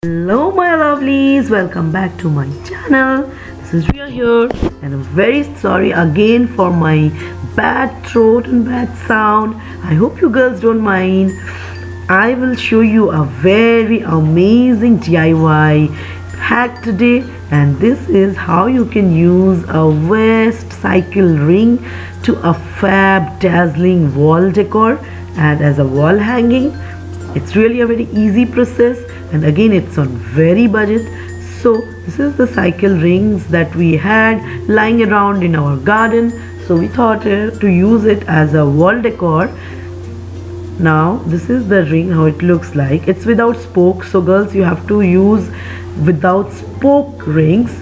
Hello my lovelies, welcome back to my channel. This is Ria here and I'm very sorry again for my bad throat and bad sound. I hope you girls don't mind. I will show you a very amazing DIY hack today, and this is how you can use a waist cycle ring to a fab dazzling wall decor and as a wall hanging. It's really a very easy process, and again it's on very budget. So this is the cycle rings that we had lying around in our garden, so we thought to use it as a wall decor. Now this is the ring, how it looks like. It's without spokes, so girls, you have to use without spoke rings.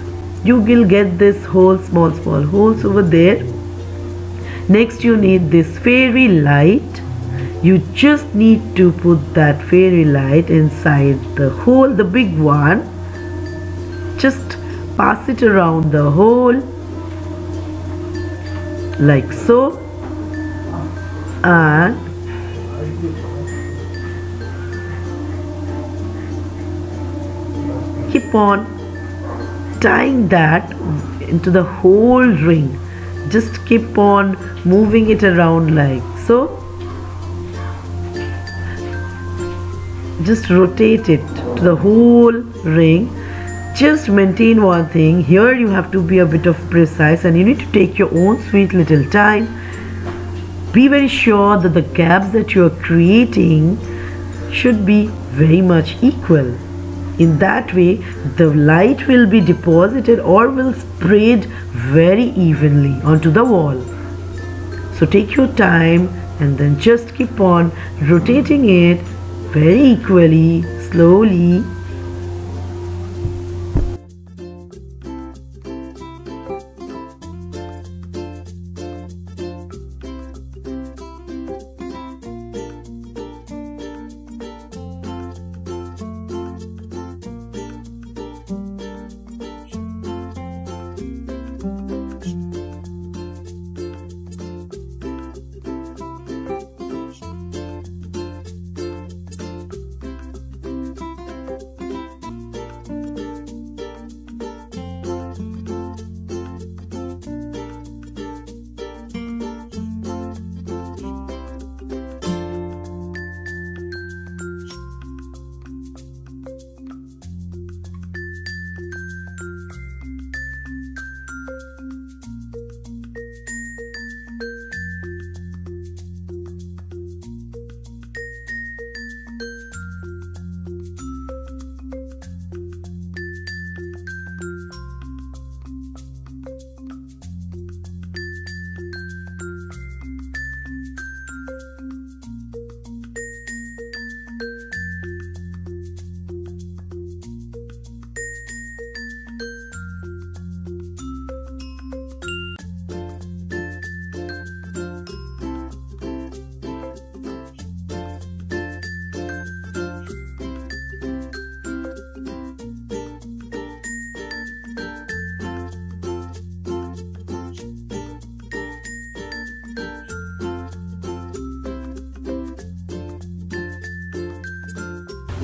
You will get this whole small holes over there. Next you need this fairy light. You just need to put that fairy light inside the hole, the big one. Just pass it around the hole like so, and keep on tying that into the whole ring. Just keep on moving it around like so. Just rotate it to the whole ring. Just maintain one thing here, you have to be a bit of precise and you need to take your own sweet little time. Be very sure that the gaps that you are creating should be very much equal. In that way the light will be deposited or will spread very evenly onto the wall. So take your time and then just keep on rotating it very equally, slowly.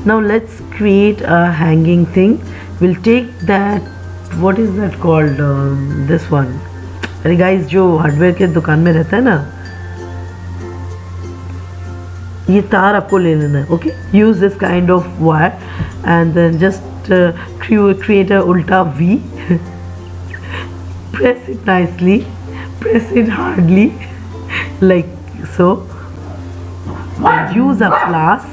Now let's create a hanging thing. We'll take that, what is that called, this one. अरे guys, जो hardware के दुकान में रहता है ना, ये तार आपको ले लेना है. Okay, use this kind of wire and then just create a ulta V. Press it nicely, press it hardly like so. Use a plus.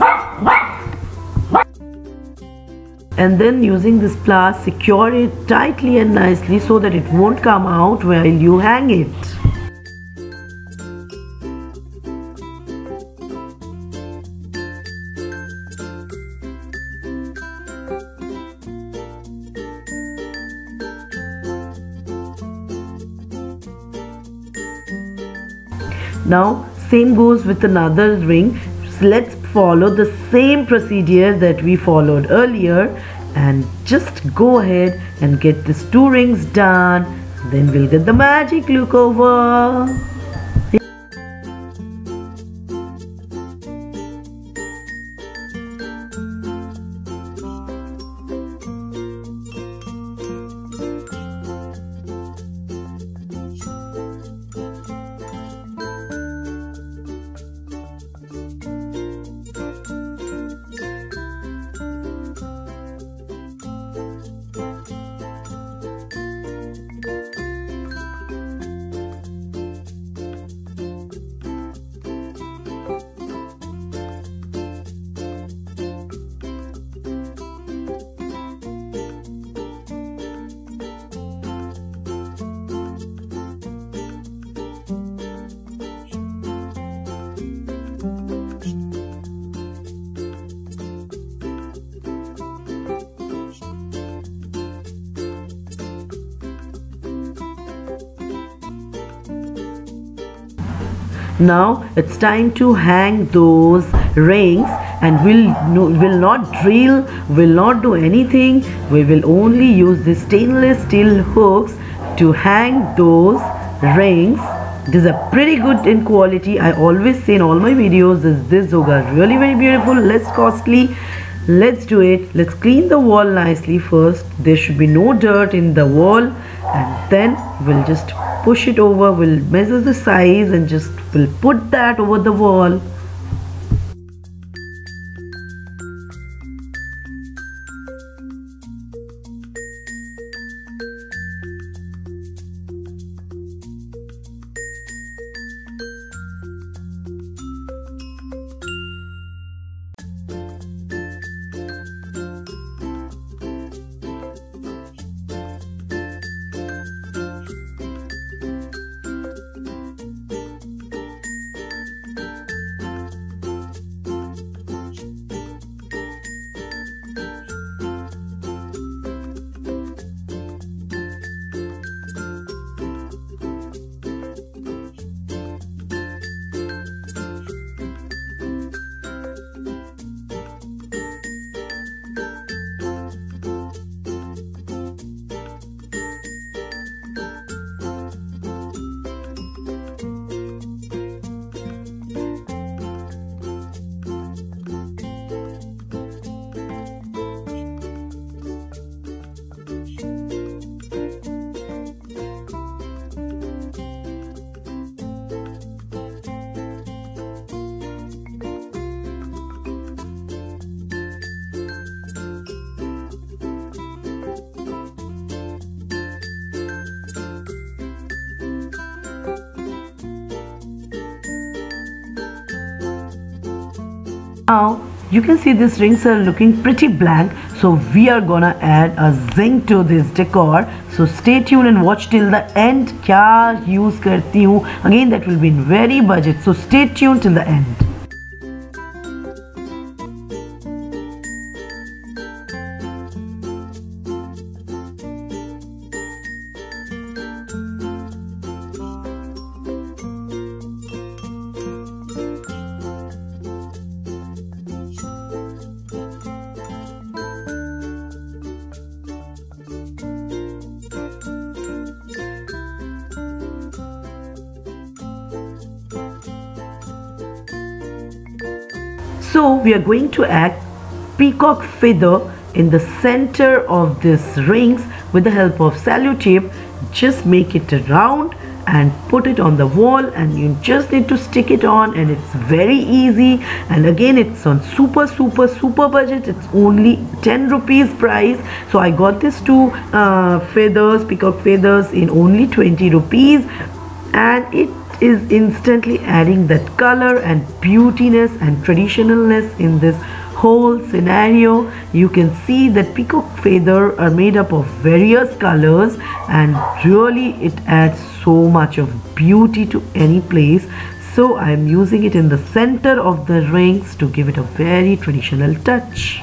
And then using this plus, secure it tightly and nicely so that it won't come out while you hang it. Now same goes with another ring. So let's follow the same procedure that we followed earlier and just go ahead and get these two rings done. Then we'll get the magic look over. Now it's time to hang those rings, and will not drill, will not do anything. We will only use the stainless steel hooks to hang those rings. These are pretty good in quality. I always say in all my videos, this yoga is really very beautiful, less costly. Let's do it. Let's clean the wall nicely first. There should be no dirt in the wall, and then we'll just push it over. We'll measure the size and just we'll put that over the wall. Now you can see these rings are looking pretty blank, so we are gonna add a zing to this decor. So stay tuned and watch till the end. क्या use करती हूँ, again that will be in very budget, so stay tuned till the end. So we are going to add peacock feather in the center of this rings with the help of cello tape. Just make it round and put it on the wall, and you just need to stick it on, and it's very easy. And again, it's on super budget. It's only 10 rupees price. So I got these two peacock feathers in only 20 rupees, and it is instantly adding that color and beautiness and traditionalness in this whole scenario. You can see that peacock feather are made up of various colors, and really it adds so much of beauty to any place. So I am using it in the center of the rings to give it a very traditional touch.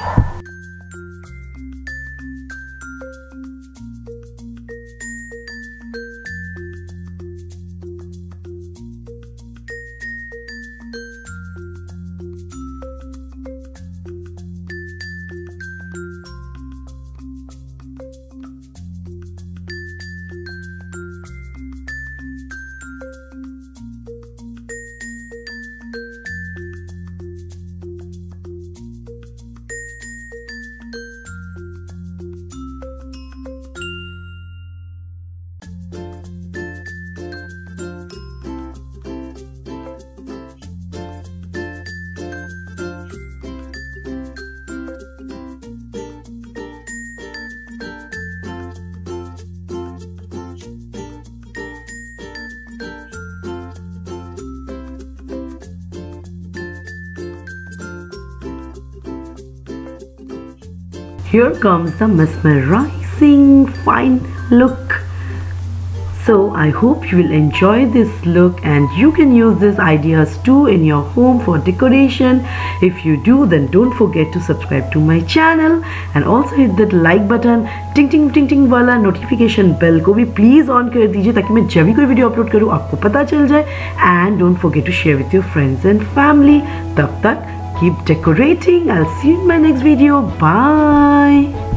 Here comes the mesmerizing fine look. So I hope you will enjoy this look and you can use these ideas too in your home for decoration. If you do, then don't forget to subscribe to my channel and also hit that like button, टिंग टिंग टिंग टिंग वाला notification bell को भी please on कर दीजिए ताकि मैं जब भी कोई वीडियो अपलोड करूँ आपको पता चल जाए. And don't forget to share with your friends and family. तब तक keep decorating. I'll see you in my next video. Bye.